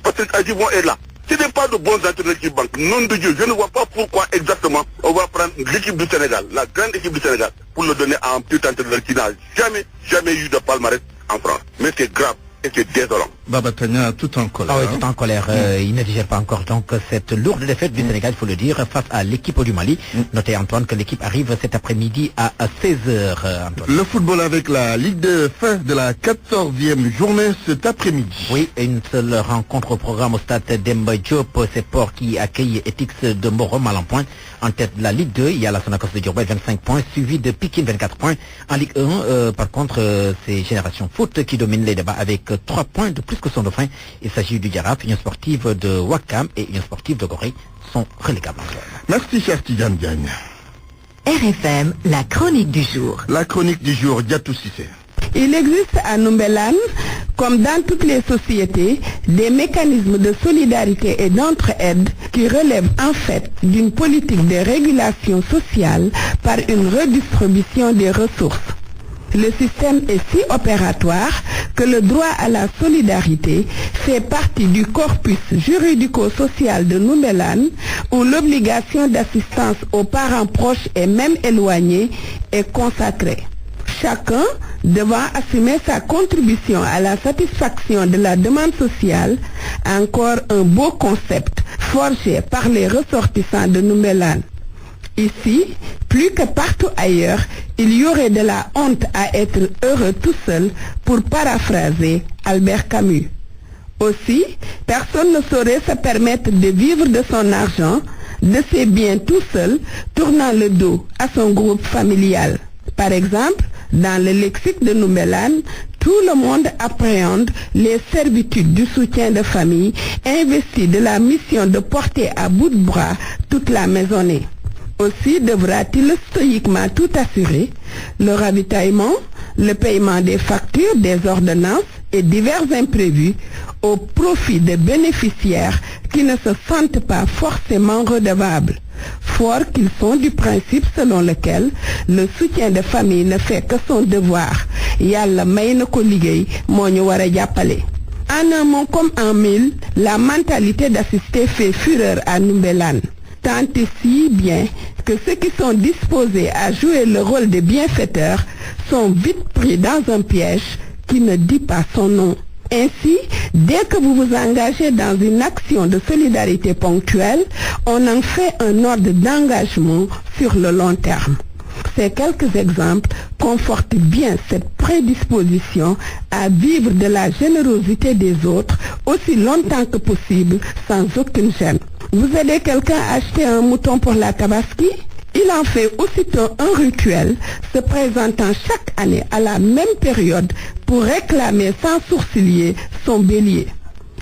[SPEAKER 5] Patrick Adjibon est là. Ce n'est pas de bons entraîneurs qui manquent. Nom de Dieu, je ne vois pas pourquoi exactement on va prendre l'équipe du Sénégal, la grande équipe du Sénégal, pour le donner à un petit entraîneur qui n'a jamais eu de palmarès en France. Mais c'est grave et c'est désolant.
[SPEAKER 1] Babatania tout en colère.
[SPEAKER 3] Ah oui, tout en colère. Il ne digère pas encore donc cette lourde défaite du Sénégal, il faut le dire, face à l'équipe du Mali. Notez, Antoine, que l'équipe arrive cet après-midi à 16h.
[SPEAKER 1] Le football avec la Ligue de fin de la 14e journée cet après-midi.
[SPEAKER 3] Oui, une seule rencontre au programme au stade Demba Diop. C'est Port qui accueille Etix de Morom à l'empoint. En tête de la Ligue 2, il y a la Sonacos de Diourbel, 25 points, suivi de Pikine, 24 points. En Ligue 1, par contre, c'est Génération Foot qui domine les débats avec 3 points de plus que son dauphin. Il s'agit du Giraffe, Union Sportive de Wakam et Union Sportive de Gorée sont relégables.
[SPEAKER 1] Merci, cher Tidiane Diagne.
[SPEAKER 20] RFM, la chronique du jour.
[SPEAKER 1] La chronique du jour, Diatou Cissé.
[SPEAKER 21] Il existe à Noumbelane, comme dans toutes les sociétés, des mécanismes de solidarité et d'entraide qui relèvent en fait d'une politique de régulation sociale par une redistribution des ressources. Le système est si opératoire que le droit à la solidarité fait partie du corpus juridico-social de Noumbelane, où l'obligation d'assistance aux parents proches et même éloignés est consacrée. Chacun devant assumer sa contribution à la satisfaction de la demande sociale, encore un beau concept forgé par les ressortissants de Noumbelane. Ici, plus que partout ailleurs, il y aurait de la honte à être heureux tout seul, pour paraphraser Albert Camus. Aussi, personne ne saurait se permettre de vivre de son argent, de ses biens tout seul, tournant le dos à son groupe familial. Par exemple, dans le lexique de Noumbelane, tout le monde appréhende les servitudes du soutien de famille, investi de la mission de porter à bout de bras toute la maisonnée. Aussi devra-t-il stoïquement tout assurer, le ravitaillement, le paiement des factures, des ordonnances et divers imprévus au profit des bénéficiaires qui ne se sentent pas forcément redevables, fort qu'ils sont du principe selon lequel le soutien de famille ne fait que son devoir. Yalla may na ko liggéey moo ñu war a jàppale. En un mot comme en mille, la mentalité d'assister fait fureur à Noumbelane. Tant et si bien que ceux qui sont disposés à jouer le rôle de bienfaiteurs sont vite pris dans un piège qui ne dit pas son nom. Ainsi, dès que vous vous engagez dans une action de solidarité ponctuelle, on en fait un ordre d'engagement sur le long terme. Ces quelques exemples confortent bien cette prédisposition à vivre de la générosité des autres aussi longtemps que possible sans aucune gêne. Vous aidez quelqu'un à acheter un mouton pour la Tabaski? Il en fait aussitôt un rituel, se présentant chaque année à la même période pour réclamer sans sourciller son bélier.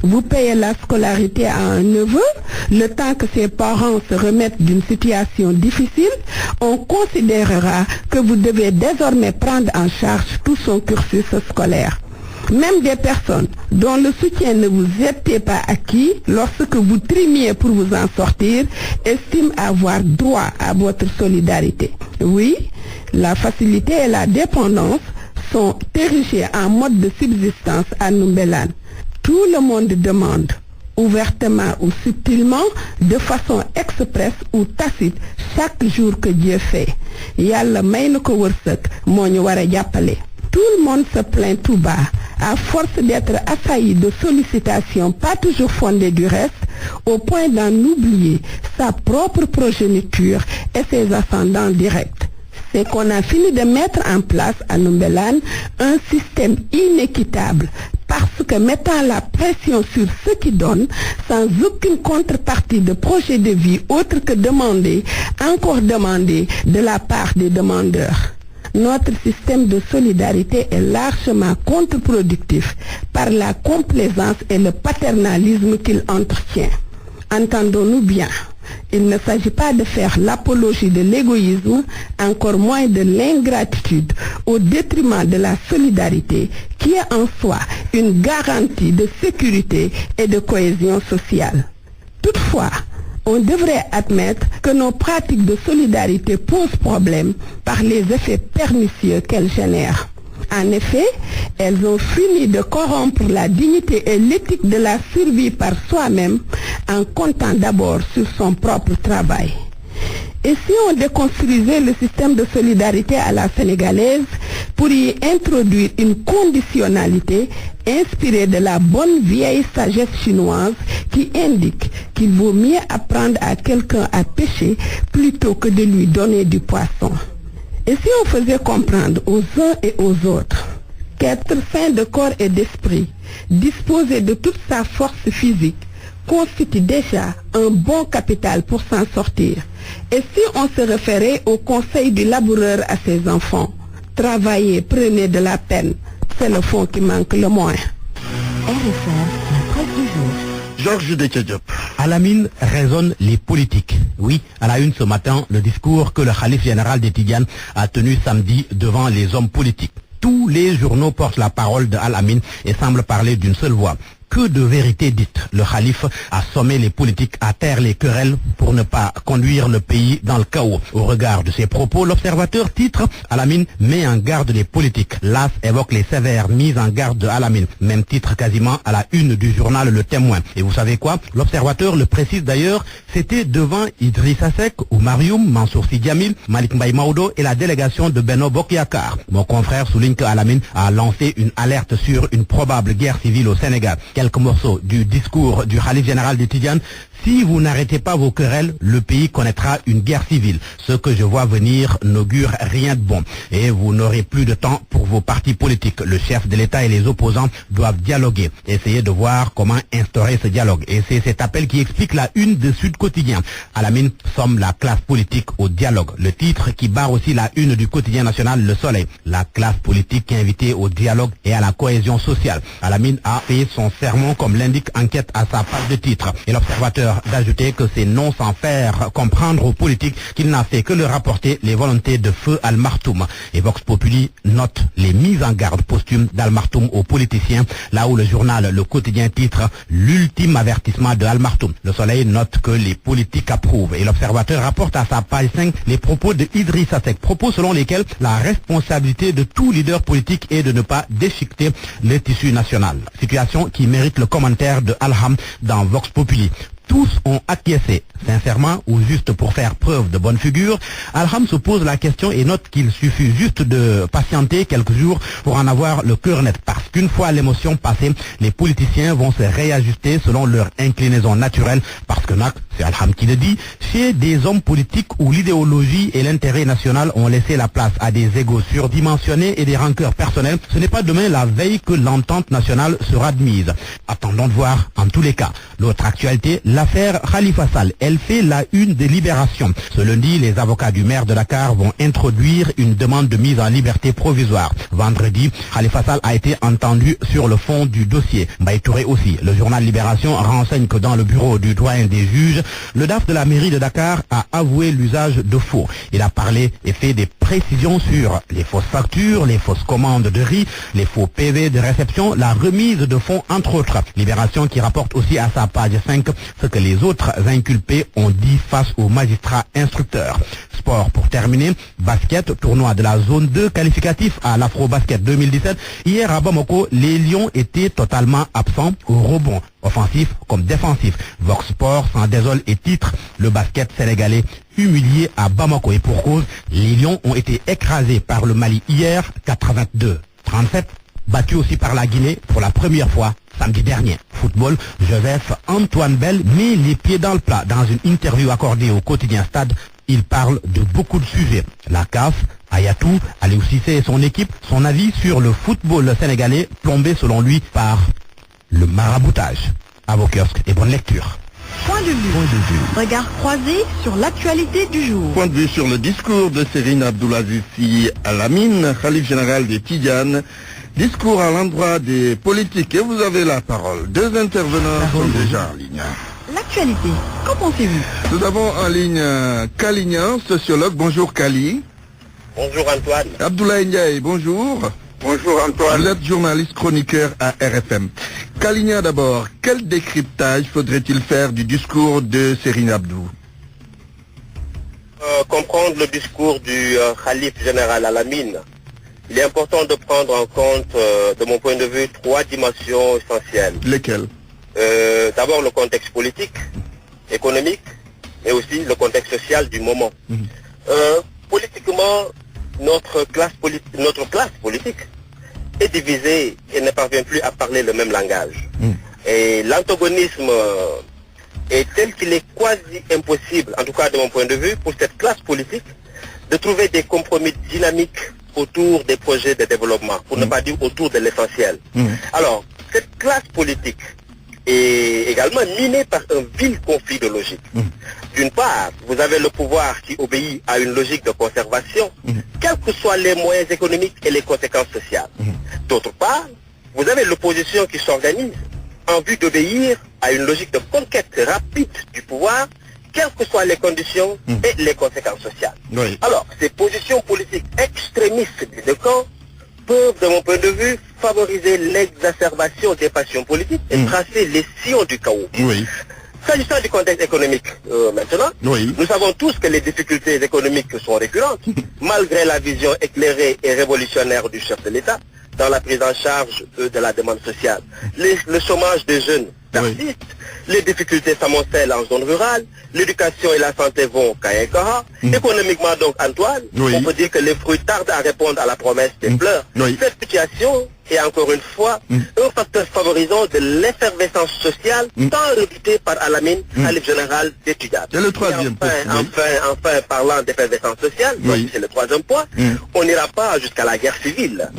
[SPEAKER 21] Vous payez la scolarité à un neveu, le temps que ses parents se remettent d'une situation difficile, on considérera que vous devez désormais prendre en charge tout son cursus scolaire. Même des personnes dont le soutien ne vous était pas acquis lorsque vous trimiez pour vous en sortir estiment avoir droit à votre solidarité. Oui, la facilité et la dépendance sont érigées en mode de subsistance à Noumbelane. Tout le monde demande, ouvertement ou subtilement, de façon expresse ou tacite, chaque jour que Dieu fait. Yalla may na ko wërsëg moo ñu war a jàppale. Tout le monde se plaint tout bas, à force d'être assailli de sollicitations pas toujours fondées du reste, au point d'en oublier sa propre progéniture et ses ascendants directs. C'est qu'on a fini de mettre en place à Noumbelane un système inéquitable, parce que mettant la pression sur ceux qui donnent, sans aucune contrepartie de projet de vie autre que demander, encore demander de la part des demandeurs. Notre système de solidarité est largement contre-productif par la complaisance et le paternalisme qu'il entretient. Entendons-nous bien, il ne s'agit pas de faire l'apologie de l'égoïsme, encore moins de l'ingratitude, au détriment de la solidarité, qui est en soi une garantie de sécurité et de cohésion sociale. Toutefois, on devrait admettre que nos pratiques de solidarité posent problème par les effets pernicieux qu'elles génèrent. En effet, elles ont fini de corrompre la dignité et l'éthique de la survie par soi-même en comptant d'abord sur son propre travail. Et si on déconstruisait le système de solidarité à la sénégalaise, pour y introduire une conditionnalité inspirée de la bonne vieille sagesse chinoise qui indique qu'il vaut mieux apprendre à quelqu'un à pêcher plutôt que de lui donner du poisson. Et si on faisait comprendre aux uns et aux autres qu'être sain de corps et d'esprit, disposer de toute sa force physique, constitue déjà un bon capital pour s'en sortir. Et si on se référait au conseil du laboureur à ses enfants, travaillez, prenez de la peine, c'est le fond qui manque le moins.
[SPEAKER 20] RFM, la presse du jour.
[SPEAKER 1] Georges Dekediop.
[SPEAKER 9] À la mine résonnent les politiques. Oui, à la une ce matin, le discours que le khalife général des Tidjanes a tenu samedi devant les hommes politiques. Tous les journaux portent la parole de Al-Amin et semblent parler d'une seule voix. Que de vérité dites. Le khalife a sommé les politiques à taire les querelles pour ne pas conduire le pays dans le chaos. Au regard de ses propos, l'observateur titre Al-Amin met en garde les politiques. L'AS évoque les sévères mises en garde de Al-Amin. Même titre quasiment à la une du journal Le Témoin. Et vous savez quoi? L'observateur le précise d'ailleurs, c'était devant Idrissa Seck, Oumarioum, Mansour Sy Djamil, Malik Mbaye Maodo et la délégation de Benno Bokk Yakaar. Mon confrère souligne que Al-Amin a lancé une alerte sur une probable guerre civile au Sénégal. Quelques morceaux du discours du khalife général des Tidjanes. Si vous n'arrêtez pas vos querelles, le pays connaîtra une guerre civile. Ce que je vois venir n'augure rien de bon. Et vous n'aurez plus de temps pour vos partis politiques. Le chef de l'État et les opposants doivent dialoguer. Essayez de voir comment instaurer ce dialogue. Et c'est cet appel qui explique la une de Sud Quotidien. Al-Amin somme la classe politique au dialogue. Le titre qui barre aussi la une du quotidien national Le Soleil. La classe politique invitée au dialogue et à la cohésion sociale. Al-Amin a fait son sermon comme l'indique Enquête à sa page de titre. Et l'observateur d'ajouter que c'est non sans faire comprendre aux politiques qu'il n'a fait que leur rapporter les volontés de feu Al-Martoum. Et Vox Populi note les mises en garde posthumes d'Al-Martoum aux politiciens, là où le journal Le Quotidien titre l'ultime avertissement de Al-Martoum. Le Soleil note que les politiques approuvent et l'observateur rapporte à sa page 5 les propos de Idrissa Seck, propos selon lesquels la responsabilité de tout leader politique est de ne pas déchiqueter le tissu national. Situation qui mérite le commentaire de Al-Ham dans Vox Populi. Tous ont acquiescé, sincèrement ou juste pour faire preuve de bonne figure. Al-Ham se pose la question et note qu'il suffit juste de patienter quelques jours pour en avoir le cœur net. Parce qu'une fois l'émotion passée, les politiciens vont se réajuster selon leur inclinaison naturelle. Parce que c'est Al-Ham qui le dit, chez des hommes politiques où l'idéologie et l'intérêt national ont laissé la place à des égos surdimensionnés et des rancœurs personnelles, ce n'est pas demain la veille que l'entente nationale sera admise. Attendons de voir en tous les cas. L'autre actualité, l'affaire Khalifa Sall, elle fait la une des Libérations. Ce lundi, les avocats du maire de Dakar vont introduire une demande de mise en liberté provisoire. Vendredi, Khalifa Sall a été entendu sur le fond du dossier. Mbaye Touré aussi. Le journal Libération renseigne que dans le bureau du doyen des juges, le DAF de la mairie de Dakar a avoué l'usage de faux. Il a parlé et fait des précisions sur les fausses factures, les fausses commandes de riz, les faux PV de réception, la remise de fonds entre autres. Libération qui rapporte aussi à sa page 5 ce que les autres inculpés ont dit face aux magistrats instructeurs. Sport pour terminer, basket, tournoi de la zone 2 qualificatif à l'Afro-Basket 2017. Hier à Bamako, les Lions étaient totalement absents au rebond, offensif comme défensif. Vox Sport s'en désole et titre le basket sénégalais humilié à Bamako. Et pour cause, les Lions ont été écrasés par le Mali hier, 82-37, battus aussi par la Guinée pour la première fois samedi dernier. Football, Joseph Antoine Bell met les pieds dans le plat. Dans une interview accordée au quotidien Stade, il parle de beaucoup de sujets. La CAF, Ayatou, Aliou Cissé et son équipe, son avis sur le football sénégalais plombé selon lui par le maraboutage. À vos kiosques et bonne lecture.
[SPEAKER 20] Point de vue. Regard croisé sur l'actualité du jour.
[SPEAKER 1] Point de vue sur le discours de Serine Abdoulaziz Sy Al-Amin, khalife général des Tidjanes. Discours à l'endroit des politiques. Et vous avez la parole. Deux intervenants sont déjà en ligne.
[SPEAKER 20] L'actualité, qu'en pensez-vous?
[SPEAKER 1] Nous avons en ligne Kalignan, sociologue. Bonjour Kali.
[SPEAKER 4] Bonjour Antoine.
[SPEAKER 1] Abdoulaye Ndiaye, bonjour.
[SPEAKER 4] Bonjour Antoine.
[SPEAKER 1] Vous êtes journaliste chroniqueur à RFM. Kalignan d'abord, quel décryptage faudrait-il faire du discours de Serine Abdou?
[SPEAKER 4] Comprendre le discours du khalife général Al-Amin. Il est important de prendre en compte, de mon point de vue, trois dimensions essentielles.
[SPEAKER 1] Lesquelles?
[SPEAKER 4] D'abord le contexte politique, économique, mais aussi le contexte social du moment. Politiquement, notre classe politique est divisée et ne parvient plus à parler le même langage. Et l'antagonisme est tel qu'il est quasi impossible, en tout cas de mon point de vue, pour cette classe politique de trouver des compromis dynamiques autour des projets de développement, pour ne pas dire autour de l'essentiel. Alors, cette classe politique est également minée par un vil conflit de logique. D'une part, vous avez le pouvoir qui obéit à une logique de conservation, quels que soient les moyens économiques et les conséquences sociales. D'autre part, vous avez l'opposition qui s'organise en vue d'obéir à une logique de conquête rapide du pouvoir, quelles que soient les conditions et les conséquences sociales. Alors, ces positions politiques extrémistes des deux camps peuvent, de mon point de vue, favoriser l'exacerbation des passions politiques et tracer les sillons du chaos. S'agissant du contexte économique maintenant, nous savons tous que les difficultés économiques sont récurrentes, malgré la vision éclairée et révolutionnaire du chef de l'État dans la prise en charge de la demande sociale. Le chômage des jeunes persiste, les difficultés s'amoncellent en zone rurale, l'éducation et la santé vont caïn-cara. Économiquement donc, Antoine, on peut dire que les fruits tardent à répondre à la promesse des fleurs. Cette situation est encore une fois un facteur favorisant de l'effervescence sociale tant redoutée par Alamine, khalife général des Tidjane.
[SPEAKER 1] Et le troisième point.
[SPEAKER 4] Enfin, parlant d'effervescence sociale, c'est le troisième point, on n'ira pas jusqu'à la guerre civile,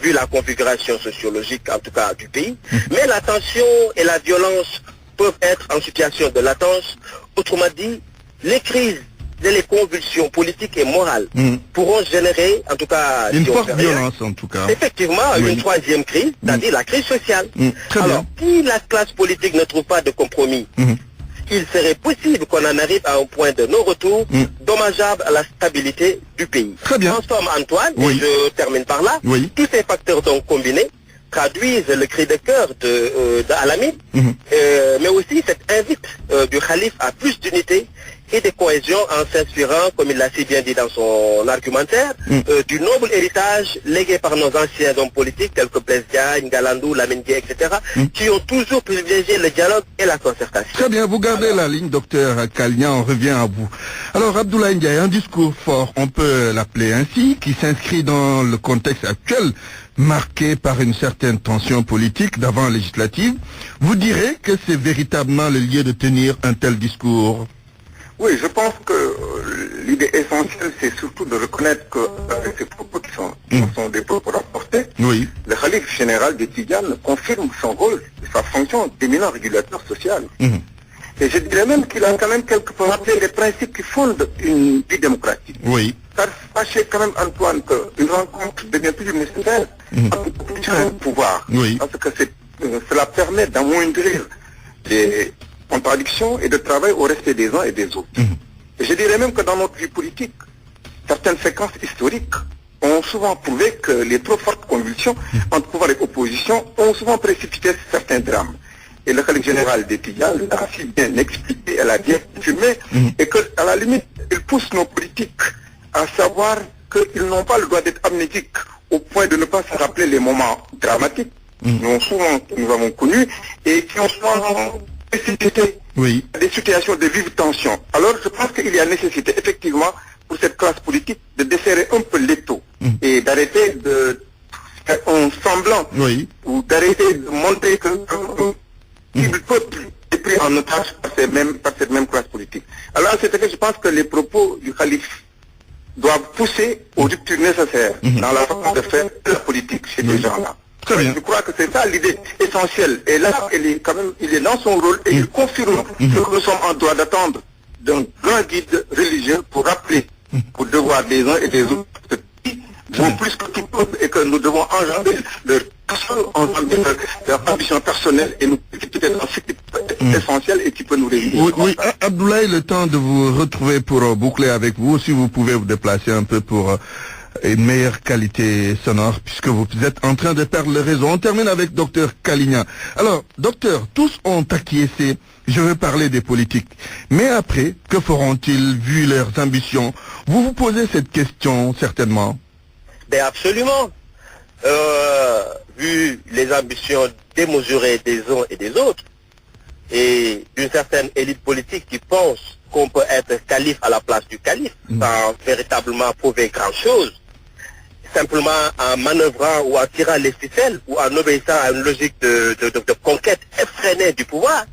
[SPEAKER 4] vu la configuration sociologique en tout cas du pays, mais la tension et la violence peuvent être en situation de latence. Autrement dit, les crises et les convulsions politiques et morales pourront générer, en tout cas,
[SPEAKER 1] une forte violence, en tout cas.
[SPEAKER 4] Effectivement, une troisième crise, c'est-à-dire la crise sociale. Alors, si la classe politique ne trouve pas de compromis, il serait possible qu'on en arrive à un point de non-retour dommageable à la stabilité du pays.
[SPEAKER 1] Très bien.
[SPEAKER 4] En somme, Antoine, et je termine par là, tous ces facteurs donc combinés traduisent le cri de cœur d'Alamine, mais aussi cette invite du calife à plus d'unité et de cohésion en s'inspirant, comme il l'a si bien dit dans son argumentaire, du noble héritage légué par nos anciens hommes politiques tels que Blaise Diagne, Galandou, Lamine Gueye, etc., qui ont toujours privilégié le dialogue et la concertation.
[SPEAKER 1] Très bien, vous gardez la ligne, docteur Kaligna, on revient à vous. Alors, Abdoulaye Ndiaye, un discours fort, on peut l'appeler ainsi, qui s'inscrit dans le contexte actuel, marqué par une certaine tension politique d'avant législative. Vous direz que c'est véritablement le lieu de tenir un tel discours?
[SPEAKER 5] Oui, je pense que l'idée essentielle, c'est surtout de reconnaître que avec ces propos qui sont des propos rapportés, le khalife général des Tidjanes confirme son rôle et sa fonction d'éminent régulateur social. Et je dirais même qu'il a quand même quelque peu rappelé les principes qui fondent une vie démocratique. Car sachez quand même, Antoine, qu'une rencontre devient plus nécessaire entre l'opposition et le pouvoir. Parce que cela permet d'amoindrir les contradictions et de travailler au respect des uns et des autres. Et je dirais même que dans notre vie politique, certaines séquences historiques ont souvent prouvé que les trop fortes convulsions entre pouvoir et opposition ont souvent précipité certains drames. Et le khalife général des Tidjanes l'a si bien expliqué, elle a bien confirmé, et qu'à la limite, il pousse nos politiques à savoir qu'ils n'ont pas le droit d'être amnésiques au point de ne pas se rappeler les moments dramatiques que nous avons connus et qui ont souvent précipité des situations de vive tension. Alors je pense qu'il y a nécessité effectivement pour cette classe politique de desserrer un peu l'étau et d'arrêter de faire un semblant ou d'arrêter de montrer que le peuple est pris en otage par cette même classe politique. Alors à cet effet, je pense que les propos du calife doivent pousser aux ruptures nécessaires dans la façon de faire de la politique chez ces gens-là. Je crois que c'est ça l'idée essentielle. Et là, il est dans son rôle et il confirme que nous sommes en droit d'attendre d'un grand guide religieux pour rappeler aux devoirs des uns et des autres vont plus que tout peuple et que nous devons engendrer leur ambition personnelle et nous c'est essentiel et qui peut nous réunir.
[SPEAKER 1] Abdoulaye, le temps de vous retrouver pour boucler avec vous, si vous pouvez vous déplacer un peu pour une meilleure qualité sonore, puisque vous êtes en train de perdre le réseau. On termine avec docteur Kaligna. Alors, docteur, tous ont acquiescé, je veux parler des politiques. Mais après, que feront-ils vu leurs ambitions? Vous vous posez cette question, certainement.
[SPEAKER 4] Ben absolument. Vu les ambitions démesurées des uns et des autres, et d'une certaine élite politique qui pense qu'on peut être calife à la place du calife, sans véritablement prouver grand-chose, simplement en manœuvrant ou en tirant les ficelles ou en obéissant à une logique de conquête effrénée du pouvoir,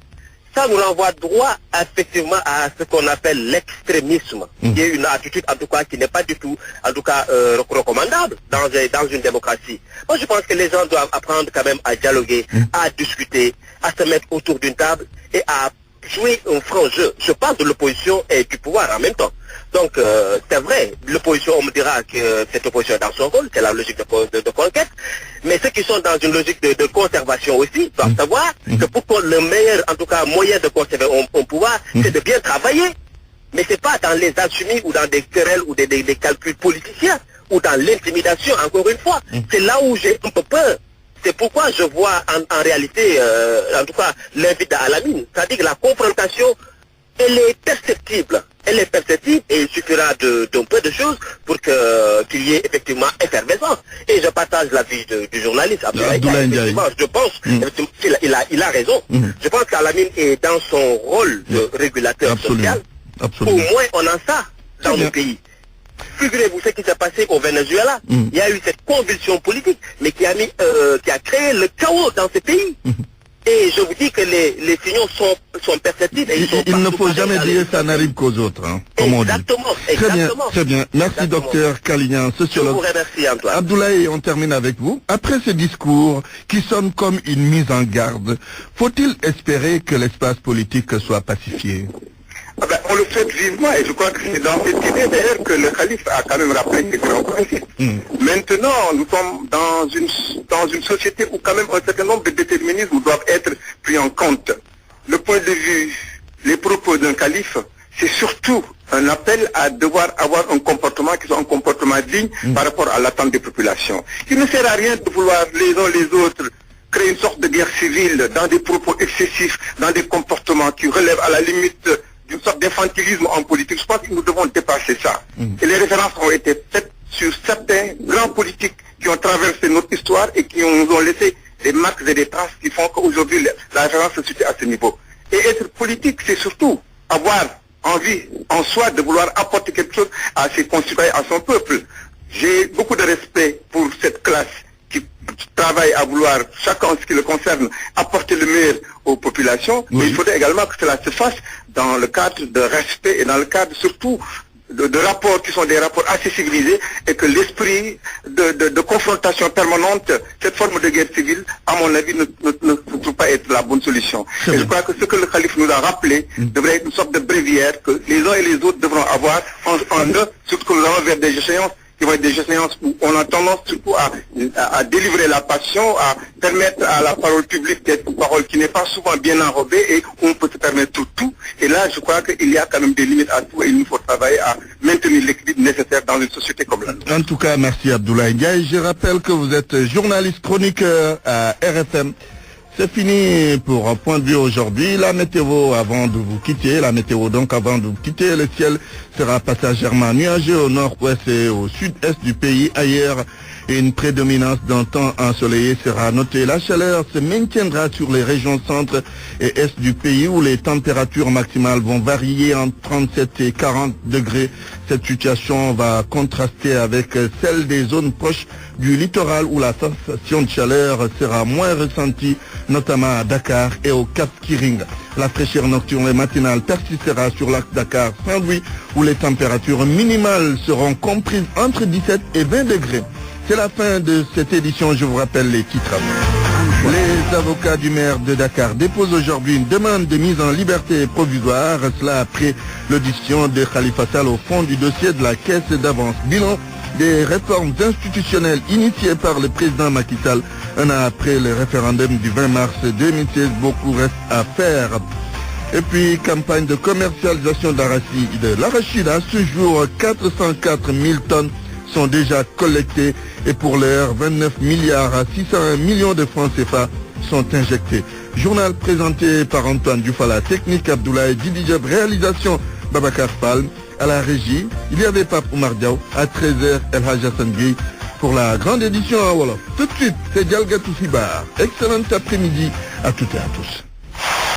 [SPEAKER 4] ça nous renvoie droit effectivement à ce qu'on appelle l'extrémisme, qui est une attitude en tout cas qui n'est pas du tout en tout cas recommandable dans une démocratie. Moi je pense que les gens doivent apprendre quand même à dialoguer, à discuter, à se mettre autour d'une table et à jouer un franc jeu. Je parle de l'opposition et du pouvoir en même temps. Donc c'est vrai, l'opposition, on me dira que cette opposition est dans son rôle, c'est la logique de conquête, mais ceux qui sont dans une logique de conservation aussi doivent savoir que pour le meilleur, en tout cas, moyen de conserver un pouvoir, c'est de bien travailler, mais c'est pas dans les alchimies ou dans des querelles ou des calculs politiciens ou dans l'intimidation, encore une fois. C'est là où j'ai un peu peur. C'est pourquoi je vois en réalité, en tout cas, l'invite à la mine. C'est-à-dire que la confrontation, elle est perceptible. Elle est perceptible et il suffira d'un peu de choses pour qu'il y ait effectivement effervescence. Et je partage l'avis du journaliste Abdoulaye Ndiaye. Je pense qu'il a raison. Je pense qu'Alamine est dans son rôle de régulateur social. Au moins on a ça dans nos pays. Figurez-vous ce qui s'est passé au Venezuela. Il y a eu cette convulsion politique, mais qui a créé le chaos dans ce pays. Et je vous dis que les signaux sont perceptibles. Et
[SPEAKER 1] il ne faut jamais dire que ça n'arrive qu'aux autres, hein, comme on dit.
[SPEAKER 4] Exactement.
[SPEAKER 1] Très bien. Merci docteur Kalignan, sociologue.
[SPEAKER 4] Je vous remercie Antoine.
[SPEAKER 1] Abdoulaye, on termine avec vous. Après ce discours qui sonne comme une mise en garde, faut-il espérer que l'espace politique soit pacifié?
[SPEAKER 5] On le souhaite vivement et je crois que c'est dans cette idée d'ailleurs que le calife a quand même rappelé ces grands principes. Maintenant, nous sommes dans une société où quand même un certain nombre de déterminismes doivent être pris en compte. Le point de vue, les propos d'un calife, c'est surtout un appel à devoir avoir un comportement qui soit un comportement digne par rapport à l'attente des populations. Il ne sert à rien de vouloir les uns les autres créer une sorte de guerre civile dans des propos excessifs, dans des comportements qui relèvent à la limite d'une sorte d'infantilisme en politique. Je pense que nous devons dépasser ça. Et les références ont été faites sur certains grands politiques qui ont traversé notre histoire et qui nous ont laissé des marques et des traces qui font qu'aujourd'hui la référence se situe à ce niveau. Et être politique, c'est surtout avoir envie en soi de vouloir apporter quelque chose à ses concitoyens, à son peuple. J'ai beaucoup de respect pour cette classe qui travaille à vouloir, chacun en ce qui le concerne, apporter le meilleur aux populations, mais il faudrait également que cela se fasse dans le cadre de respect et dans le cadre surtout de rapports qui sont des rapports assez civilisés et que l'esprit de confrontation permanente, cette forme de guerre civile, à mon avis, ne peut pas être la bonne solution. Et je crois que ce que le calife nous a rappelé devrait être une sorte de bréviaire que les uns et les autres devront avoir en eux, surtout que nous allons vers des échéances qui vont être des échéances où on a tendance surtout à délivrer la passion, à permettre à la parole publique d'être une parole qui n'est pas souvent bien enrobée et où on peut se permettre tout. Et là, je crois qu'il y a quand même des limites à tout et il nous faut travailler à maintenir l'équilibre nécessaire dans une société comme la nôtre.
[SPEAKER 1] En tout cas, merci Abdoulaye Ndiaye. Je rappelle que vous êtes journaliste chroniqueur à RFM. C'est fini pour un point de vue aujourd'hui. La météo avant de vous quitter, le ciel sera passagèrement nuageux au nord-ouest et au sud-est du pays. Ailleurs, une prédominance d'un temps ensoleillé sera notée. La chaleur se maintiendra sur les régions centre et est du pays où les températures maximales vont varier entre 37 et 40 degrés. Cette situation va contraster avec celle des zones proches du littoral où la sensation de chaleur sera moins ressentie, notamment à Dakar et au Cap Skiring. La fraîcheur nocturne et matinale persistera sur l'axe Dakar-Saint-Louis où les températures minimales seront comprises entre 17 et 20 degrés. C'est la fin de cette édition, je vous rappelle les titres. Les avocats du maire de Dakar déposent aujourd'hui une demande de mise en liberté provisoire, cela après l'audition de Khalifa Sall au fond du dossier de la caisse d'avance. Bilan des réformes institutionnelles initiées par le président Macky Sall un an après le référendum du 20 mars 2016, beaucoup reste à faire. Et puis, campagne de commercialisation d'arachide. À ce jour, 404 000 tonnes sont déjà collectées et pour l'heure, 29 milliards à 601 millions de francs CFA sont injectés. Journal présenté par Antoine Dufala, technique Abdoulaye Didijab, réalisation Babacar Fall. À la régie, il y avait Pape Oumar Diaw, à 13h, El Hadj Hassan Gueye pour la grande édition à Wolof. Tout de suite, c'est Dialgatou Fibar. Excellent après-midi à toutes et à tous.